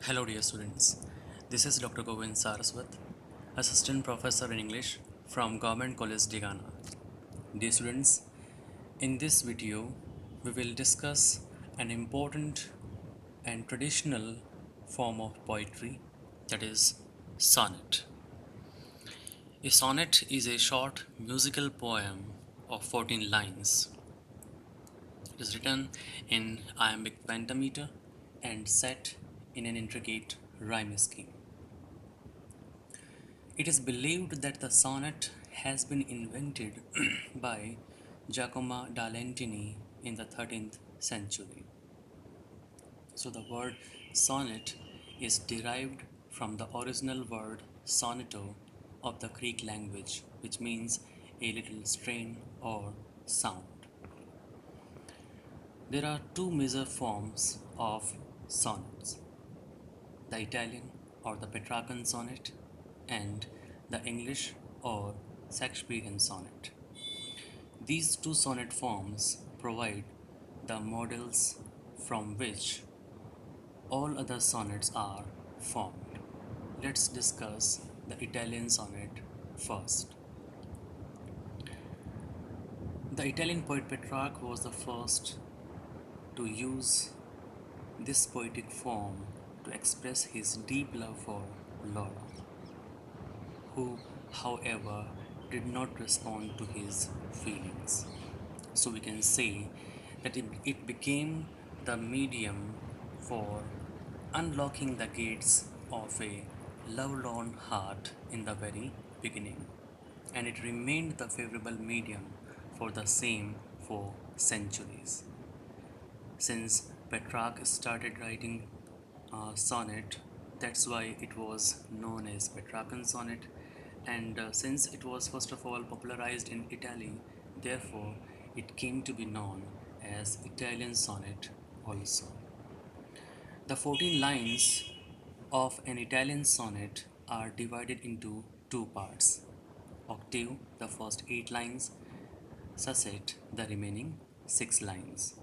Hello, dear students. This is Dr. Govind Sarswat, Assistant Professor in English from Government College, Digana. Dear students, in this video, we will discuss an important and traditional form of poetry, that is, sonnet. A sonnet is a short musical poem of 14 lines. It is written in iambic pentameter and set in an intricate rhyme scheme. It is believed that the sonnet has been invented by Giacomo da Lentini in the 13th century. So the word sonnet is derived from the original word soneto of the Greek language, which means a little strain or sound. There are two major forms of sonnets: the Italian or the Petrarchan sonnet, and the English or Shakespearean sonnet. These two sonnet forms provide the models from which all other sonnets are formed. Let's discuss the Italian sonnet first. The Italian poet Petrarch was the first to use this poetic form to express his deep love for Laura, who, however, did not respond to his feelings. So we can say that it became the medium for unlocking the gates of a lovelorn heart in the very beginning, and it remained the favorable medium for the same for centuries. Since Petrarch started writing sonnet, that's why it was known as Petrarchan sonnet. And since it was first of all popularized in Italy, therefore it came to be known as Italian sonnet also. The 14 lines of an Italian sonnet are divided into two parts: octave, the first 8 lines, sestet, the remaining 6 lines.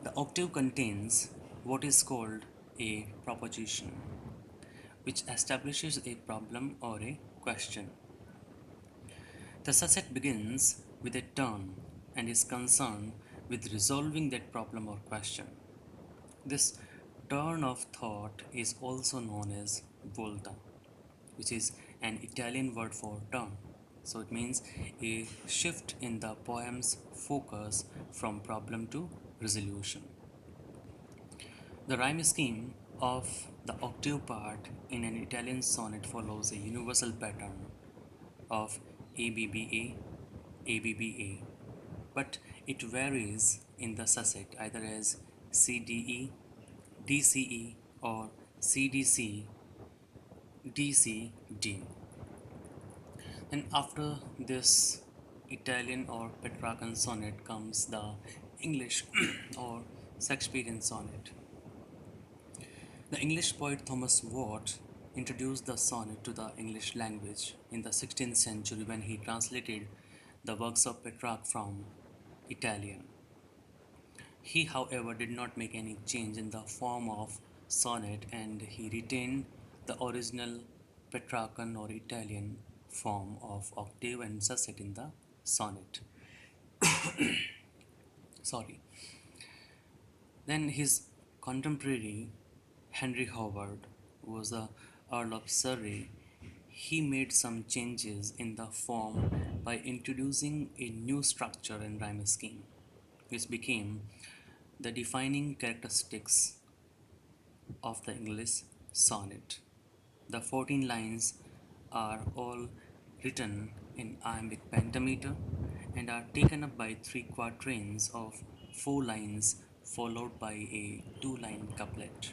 The octave contains what is called a proposition, which establishes a problem or a question. The sestet begins with a turn and is concerned with resolving that problem or question. This turn of thought is also known as volta, which is an Italian word for turn. So it means a shift in the poem's focus from problem to resolution. The rhyme scheme of the octave part in an Italian sonnet follows a universal pattern of ABBA, ABBA, but it varies in the sestet either as CDE, DCE, or CDC, DCD. And after this Italian or Petrarchan sonnet comes the English or Shakespearean sonnet. The English poet Thomas Watt introduced the sonnet to the English language in the 16th century when he translated the works of Petrarch from Italian. He, however, did not make any change in the form of sonnet, and he retained the original Petrarchan or Italian form of octave and sestet in the sonnet. Sorry. Then his contemporary Henry Howard was the Earl of Surrey. He made some changes in the form by introducing a new structure and rhyme scheme, which became the defining characteristics of the English sonnet. The 14 lines are all written in iambic pentameter and are taken up by 3 quatrains of 4 lines followed by a 2-line couplet.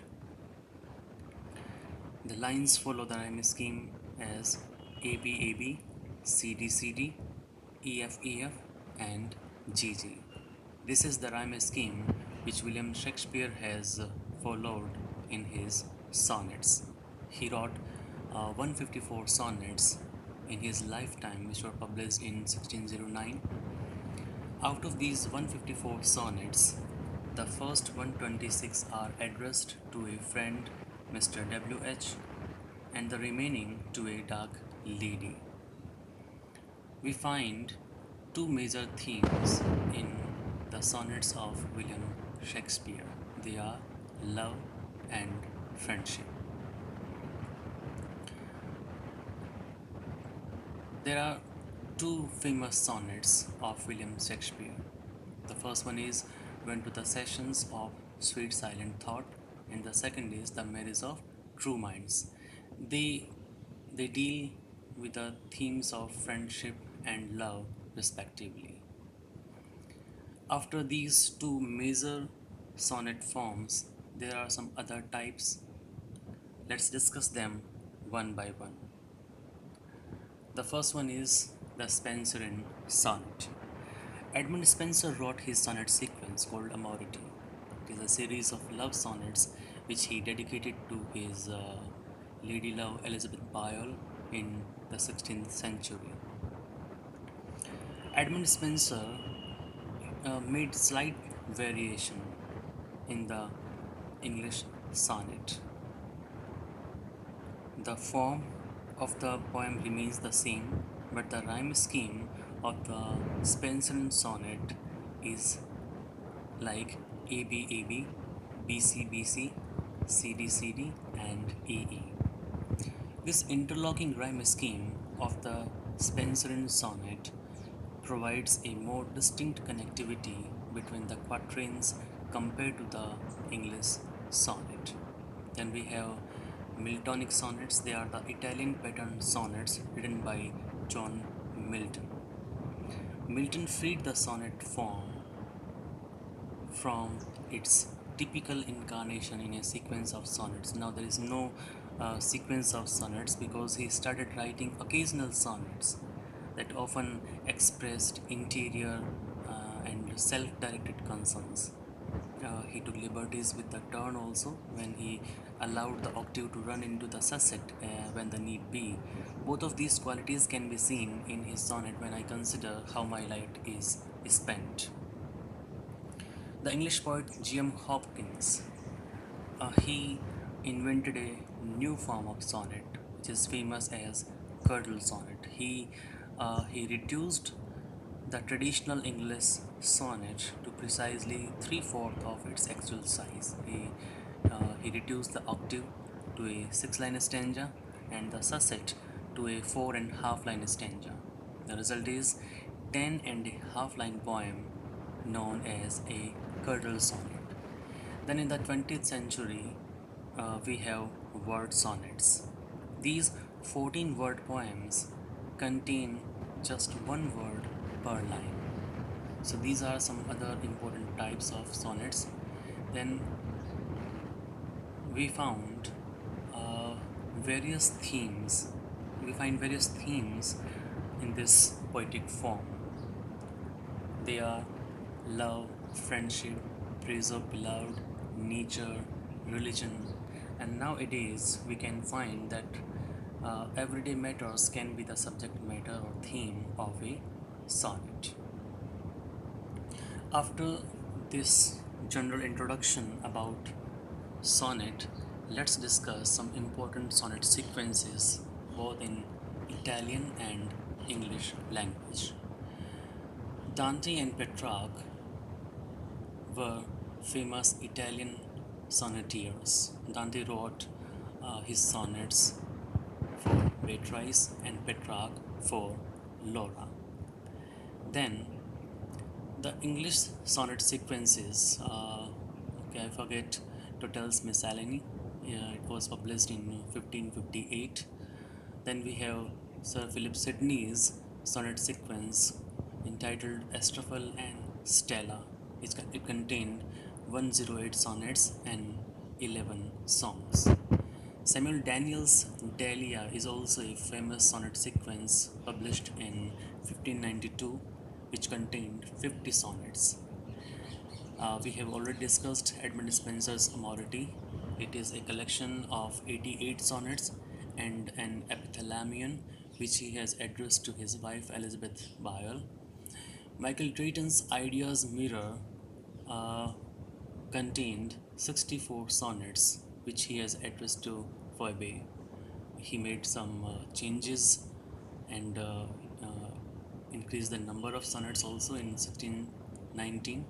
The lines follow the rhyme scheme as ABAB, CDCD, EFEF, and GG. This is the rhyme scheme which William Shakespeare has followed in his sonnets. He wrote 154 sonnets in his lifetime, which were published in 1609. Out of these 154 sonnets, the first 126 are addressed to a friend Mr. W.H., and the remaining to a dark lady. We find two major themes in the sonnets of William Shakespeare. They are love and friendship. There are two famous sonnets of William Shakespeare. The first one is When to the Sessions of Sweet Silent Thought, and the second is The Marriage of True Minds. They they deal with the themes of friendship and love respectively. After these two major sonnet forms, there are some other types. Let's discuss them one by one. The first one is the Spenserian sonnet. Edmund Spenser wrote his sonnet sequence called Amority. It is a series of love sonnets which he dedicated to his lady love Elizabeth Boyle in the 16th century. Edmund Spenser made slight variation in the English sonnet. The form of the poem remains the same, but the rhyme scheme of the Spenserian sonnet is like AB AB, BC BC, CD CD, and EE. This interlocking rhyme scheme of the Spenserian sonnet provides a more distinct connectivity between the quatrains compared to the English sonnet. Then we have Miltonic sonnets. They are the Italian pattern sonnets written by John Milton. Milton freed the sonnet form from its typical incarnation in a sequence of sonnets. Now there is no sequence of sonnets because he started writing occasional sonnets that often expressed interior and self-directed concerns. He took liberties with the turn also when he allowed the octave to run into the susset when the need be. Both of these qualities can be seen in his sonnet when I consider how my light is spent. The English poet G.M. Hopkins, he invented a new form of sonnet which is famous as girdle sonnet. He reduced the traditional English sonnet to precisely three-fourths of its actual size. He reduced the octave to a six-line stanza and the susset to a four and half line stanza. The result is 10 and a half line poem known as a girdle sonnet. Then in the 20th century, we have word sonnets. These 14 word poems contain just one word per line. So these are some other important types of sonnets. Then we found uh, various themes. We find various themes in this poetic form. They are love, friendship, praise of beloved, nature, religion, and nowadays we can find that everyday matters can be the subject matter or theme of a sonnet. After this general introduction about sonnet, let's discuss some important sonnet sequences both in Italian and English language. Dante and Petrarch were famous Italian sonneteers. Dante wrote his sonnets for Beatrice and Petrarch for Laura. Then the English sonnet sequences, okay, I forget Totel's Miscellany. It was published in 1558. Then we have Sir Philip Sidney's sonnet sequence entitled Astrophel and Stella. It contained 108 sonnets and 11 songs. Samuel Daniel's Dahlia is also a famous sonnet sequence published in 1592, which contained 50 sonnets. We have already discussed Edmund Spenser's Amority. It is a collection of 88 sonnets and an epithalamion which he has addressed to his wife Elizabeth Boyle. Michael Drayton's Ideas Mirror uh, contained 64 sonnets which he has addressed to Phoebe. He made some changes and increased the number of sonnets also in 1619,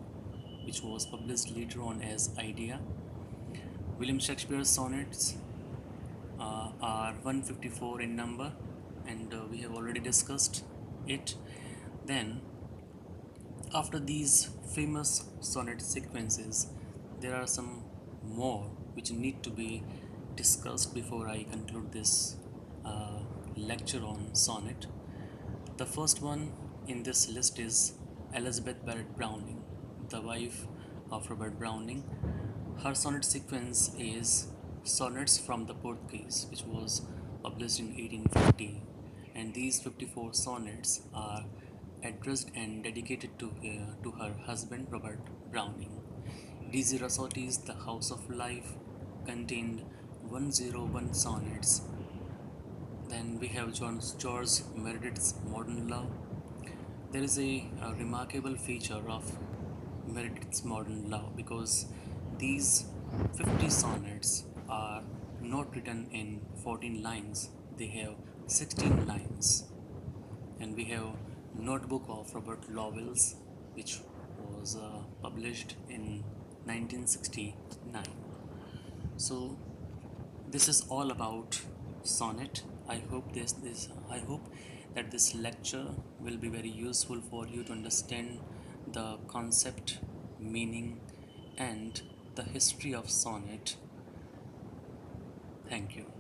which was published later on as Idea. William Shakespeare's sonnets are 154 in number, and we have already discussed it. Then, after these famous sonnet sequences, there are some more which need to be discussed before I conclude this uh, lecture on sonnet. The first one in this list is Elizabeth Barrett Browning, the wife of Robert Browning. Her sonnet sequence is Sonnets from the Portuguese, which was published in 1850, and these 54 sonnets are addressed and dedicated to her husband Robert Browning. D.Z. Rossetti's The House of Life contained 101 sonnets. Then we have George Meredith's Modern Love. There is a remarkable feature of Meredith's Modern Love because these 50 sonnets are not written in 14 lines, they have 16 lines. And we have Notebook of Robert Lowell's, which was published in 1969. So this is all about sonnet. I hope that this lecture will be very useful for you to understand the concept, meaning, and the history of sonnet. Thank you.